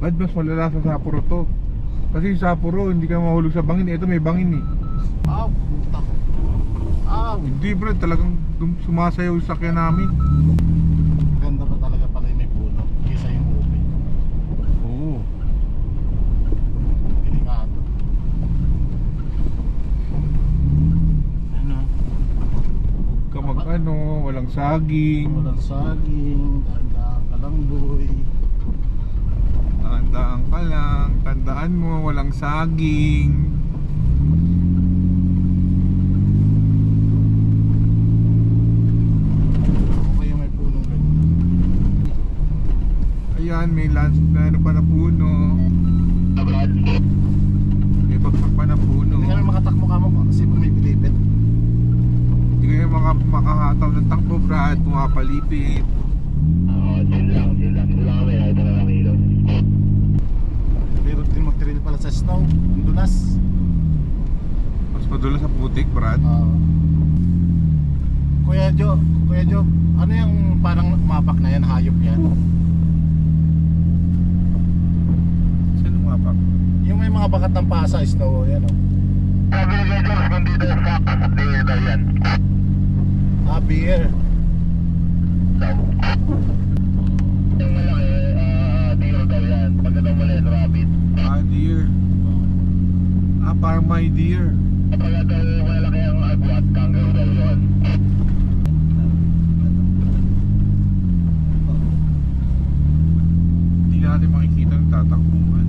Ba't mas malala sa Sapporo to? Kasi sa Sapporo, hindi ka mahulog sa bangin. Ito may bangin eh. Puta. Hindi bro, talagang sumasayaw yung sakyan namin. Ganda pa talaga pala yung may puno kaysa yung open. Oo. Delikado. Ano? Huwag ka mag-ano, walang saging. Walang saging, dahan-dahan ka lang boy. Tandaan ka lang, tandaan mo, walang saging. Okay yung may punong ganito. Ayan, may lunch na ano pa na puno. May bagsak pa na puno. Hindi kami makatakbo ka mo kasi pumipilipit. Hindi kayo makahataw ng takbo, Brad. Pumapalipit. Chill lang kami, ito na lang ilo. Pero din mag-trail pala sa snow, ang dulas. Mas madulas sa putik, Brad. Kuya Jo, ano yung parang mapak na yan, hayop yan? Saan umapak? Yung may mga bakat ng paa sa snow, yan o. Sabi ni George, kung dito yung fuck, beer daw yan. Beer. Yung malaki, deer daw yan. Pagkatang maliit, rabbit. Deer. Parang my deer. Pagkatang malaki ang agwat, kangaroo daw yun. Hindi natin makikita ng tatakbuhan.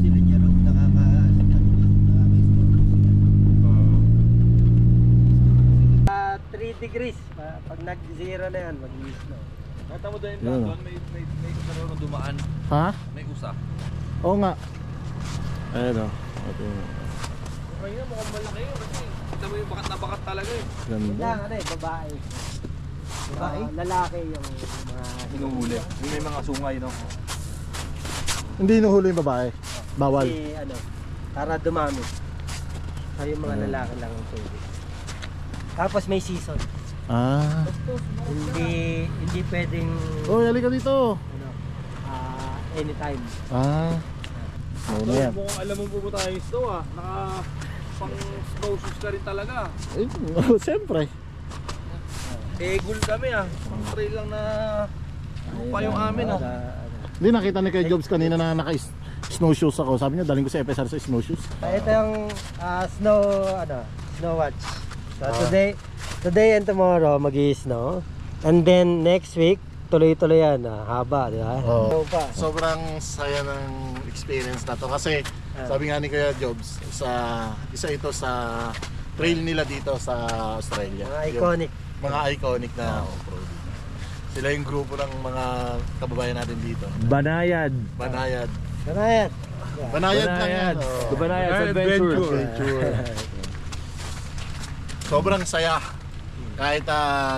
Sila niya raw nakaka 3 degrees. Pag nag-zero na yan, mag-snow. Nakita mo doon Yan. doon, may karoon dumaan. Ha? May usa. Oo nga. Ayun o. Kaya mukhang malaki yun kasi kita mo yung bakat na bakat talaga eh. Ganda. Ano eh, babae. Lalaki yung mga Hinuhuli. Yung may mga sungay no. Hindi inuhuli yung babae. Bawal. kasi ano, para dumami. Kaya yung mga lalaki lang ang pwede. Tapos may season. Hindi pwedeng Oh, halika dito. ano, anytime. Snow na yan. Mukhang alam mo pupunta tayo yung snow ah. Naka pang snow shoes ka rin talaga. Siyempre. Tegul kami ah. Pang trail lang na lupa yung amin ah. Hindi, nakita ni Kuya Jobs kanina na naka-snowshoes ako. Sabi niya, daling ko sa FSR sa snowshoes. Ito yung snow watch. So today and tomorrow magi-snow. And then next week tuloy-tuloy yan. Haba, di ba? Oo. Sobrang saya ng experience na to kasi sabi nga ni Kuya Jobs, isa ito sa trail nila dito sa Australia. Mga iconic. Mga iconic na off-road. Sila yung grupo ng mga kababayan natin dito. Banayad. Banayad. Banayad. Banayad lang yan. The Banayad Adventure. Sobrang saya. Kahit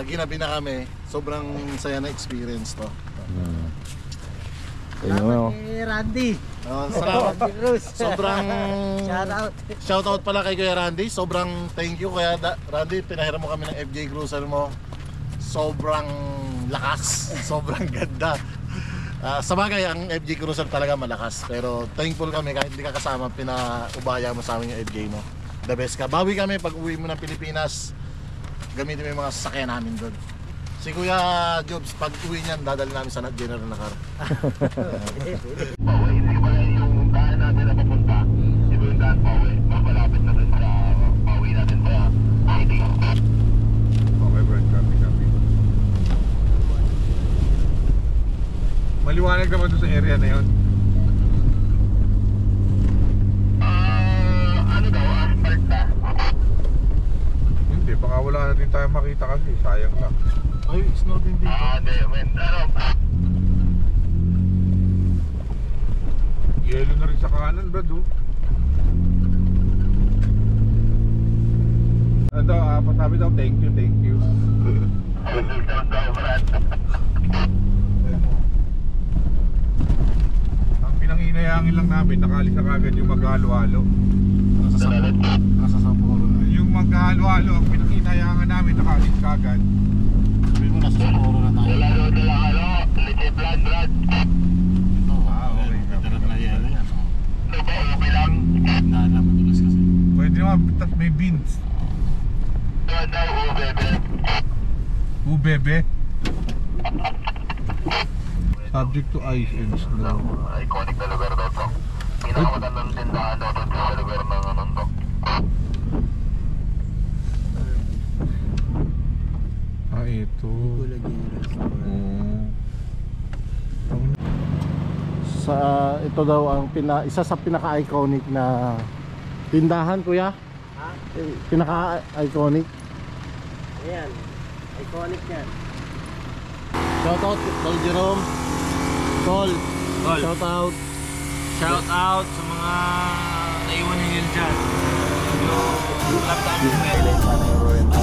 ginabi na kami, sobrang saya na experience to. Salamat kay Randy. Salamat. Sobrang Shoutout. shoutout pala kay Kuya Randy. Sobrang thank you Kuya Randy. Pinahiram mo kami ng FJ Cruiser mo. Sobrang lakas. Sobrang ganda. Sa bagay, ang FJ Cruiser talaga malakas. Pero thankful kami kahit hindi ka kasama, pinaubaya mo sa amin yung FJ mo. The best ka. Bawi kami pag uwi mo ng Pilipinas. Gamitin mo yung mga sasakyan namin doon. Si Kuya Jobs, pag uwi niyan, dadali namin sa General na car. Pauwi, hindi ko pala yung daan natin na papunta. Hindi ko yung daan pauwi. Mas malapit na dun sa pauwi natin sa ID. Okay, Brad. Copy. Maliwanag naman doon sa area na yun. Ano daw? Asphalt na? Hindi, baka wala na din tayo makita kasi. Sayang lang. Ay, snow din dito. Hindi. Yelo na rin sa kanan, Brad, oh. Ano, pasabi daw, thank you. Ang pinanginayangin lang namin, nakaalis na kagad yung maghalo-halo. Nasa Sapporo na. Yung maghalo-halo, ang pinanginayangan namin, nakaalis kagad. Sabi mo, nasa Sapporo na tayo. Wala doon na lang legit plan, Brad. Ito, okay. darat na yelo yan. Ito ba, okay lang? Nala, madulas kasi. Pwede naman, tas may beans. Brad daw, bebe. Bebe. Subject to ice and snow. Iconic na lugar daw to. Pinakamagandang tindahan daw to sa lugar ng ano to. Ito. Sa ito daw ang isa sa pinaka-iconic na tindahan, Kuya. Ha? Pinaka-iconic. Ayan. Iconic yan. Shoutout Tol Jerome. Tol. Shoutout. Shout out sa mga naiwan ni Neil dyan. Yung laptop mo.